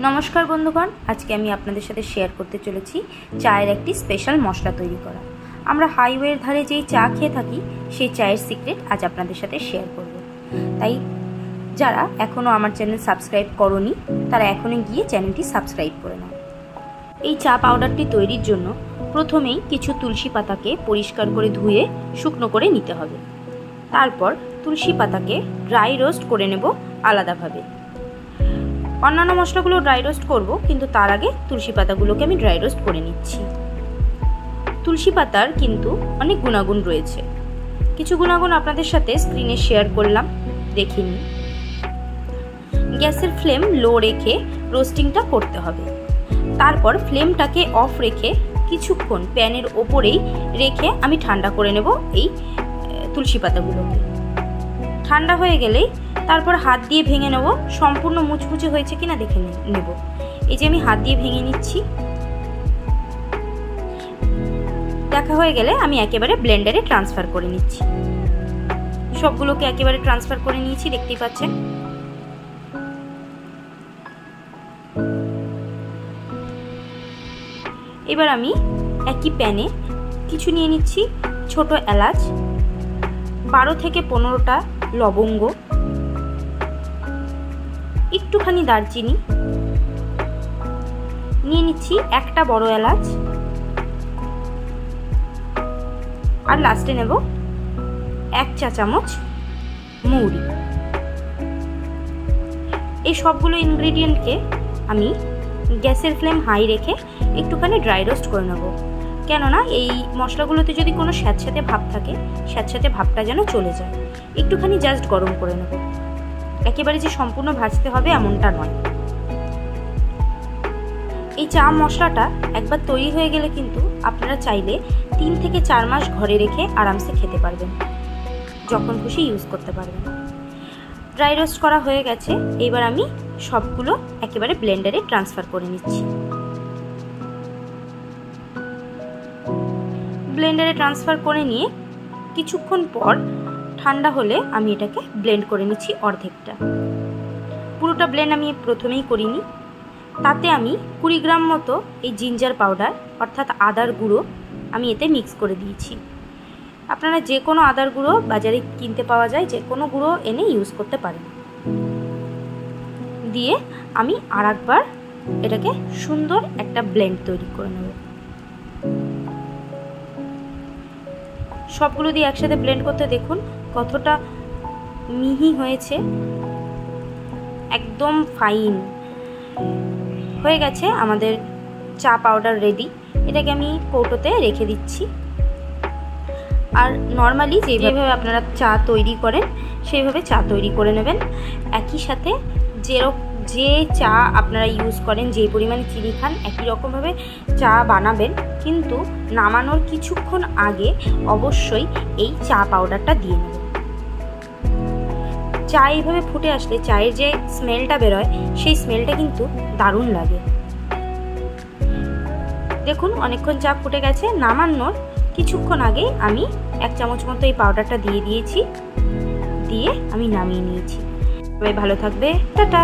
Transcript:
नमस्कार बंधुगण, आज के आमी आपनादेर साथे शेयर करते चलेछि चायेर एकटी स्पेशल मशला तैरी करा। आमरा हाईवेर धारे जेई चा खेये थाकि सेई चायेर सिक्रेट आज आपनादेर साथे शेयर करब। ताई जारा एखोनो आमार चैनल सबस्क्राइब करोनि तारा एखोनो गिये चैनलटी सबस्क्राइब करे नाओ। एई चा पाउडारटी तैरिर जोन्नो प्रथमेई किछु तुलसी पाताके परिष्कार करे धुए शुकनो करे निते हबे। तारपर तुलसी पाताके ड्राई रोस्ट करे नेब आलादाभावे। अन्यान्य मशलागुलो ड्राई रोस्ट करब, किन्तु तार आगे तुलसी पातागुलोके आमि ड्राई रोस्ट करे निচ্ছি। तुलसी पातार किन्तु अनेक गुणागुण रयेछे, किछु गुणागुण आपनादेर साथे स्क्रिने शेयर करलाम, देखे निन। ग्यासेर फ्लेम लो रेखे रोस्टिंगटा करते हबे। तारपर फ्लेमटाके अफ रेखे किछुक्षण प्यानेर ओपरेई रेखे आमि ठंडा करे नेब एई तुलसी पातागुलोके। ठंडा हये गेलेई तारपर हाथ दिए भेंगे नेब, सम्पूर्ण मुचमुचे हयेछे किना देखे नेब। एई जे आमि हाथ दिए भेंगे निচ্ছি। देखा हये गेले आमि एकेबारे ब्लेंडारे ट्रांसफार करे निচ্ছি। सबगुलोके एकेबारे ट्रांसफार करे निয়েছি, देखतेই পাচ্ছেন। এবার আমি একই প্যানে কিছু নিয়ে নিচ্ছি ছোট এলাচ, 12 থেকে 15টা লবঙ্গ, একটুখানি দারচিনি নিয়ে নিচ্ছি, একটা বড় এলাচ, আর লাস্টে নেব 1 চা চামচ মৌরি। এই সবগুলো ইনগ্রেডিয়েন্টকে আমি গ্যাসের ফ্লেম হাই রেখে একটুখানি ড্রাই রোস্ট করে নেব, কেননা এই মশলাগুলোতে যদি কোনো স্যাঁতস্যাঁতে ভাব থাকে, স্যাঁতস্যাঁতে ভাবটা যেন চলে যায়। একটুখানি জাস্ট গরম করে নেব, একেবারে যে সম্পূর্ণ ভাজতে হবে এমনটা নয়। এই চা মশলাটা একবার তৈরি হয়ে গেলে কিন্তু আপনারা চাইলে 3 থেকে 4 মাস ঘরে রেখে আরামসে খেতে পারবেন, যখন খুশি ইউজ করতে পারবেন। ড্রাই রোস্ট করা হয়ে গেছে, এবার আমি সবগুলো একেবারে ব্লেন্ডারে ট্রান্সফার করে নিচ্ছি। ব্লেন্ডারে ট্রান্সফার করে নিয়ে কিছুক্ষণ পর ঠান্ডা হলে আমি এটাকে ব্লেন্ড করে নিচ্ছি অর্ধেকটা। পুরোটা ব্লেন্ড আমি প্রথমেই করিনি। তাতে আমি 20 গ্রাম মতো এই জিঞ্জার পাউডার অর্থাৎ আদার গুঁড়ো আমি এতে মিক্স করে দিয়েছি। আপনারা যে কোনো আদার গুঁড়ো বাজারে কিনতে পাওয়া যায়, যে কোনো গুঁড়ো এনে ইউজ করতে পারেন। দিয়ে আমি আরেকবার এটাকে সুন্দর একটা ব্লেন্ড তৈরি করে নেব। সবগুলো দিয়ে একসাথে ব্লেন্ড করতে দেখুন কতটা মিহি হয়েছে, একদম ফাইন হয়ে গেছে আমাদের চা পাউডার রেডি। এটাকে আমি কৌটোতে রেখে দিচ্ছি। আর নর্মালি যেভাবে আপনারা চা তৈরি করেন সেইভাবে চা তৈরি করে নেবেন। একই সাথে যে চা আপনারা ইউজ করেন, যে পরিমাণে চিনি খান, একই রকমভাবে চা বানাবেন, কিন্তু নামানোর কিছুক্ষণ আগে অবশ্যই এই চা পাউডারটা দিয়ে নেবেন। চা এইভাবে ফুটে আসলে চায়ের যে স্মেলটা বেরোয় সেই স্মেলটা কিন্তু দারুণ লাগে। দেখুন অনেকক্ষণ চা ফুটে গেছে, নামানোর কিছুক্ষণ আগে আমি 1 চামচ মতো এই পাউডারটা দিয়ে দিয়েছি, দিয়ে আমি নামিয়ে নিয়েছি। সবাই ভালো থাকবে, টাটা।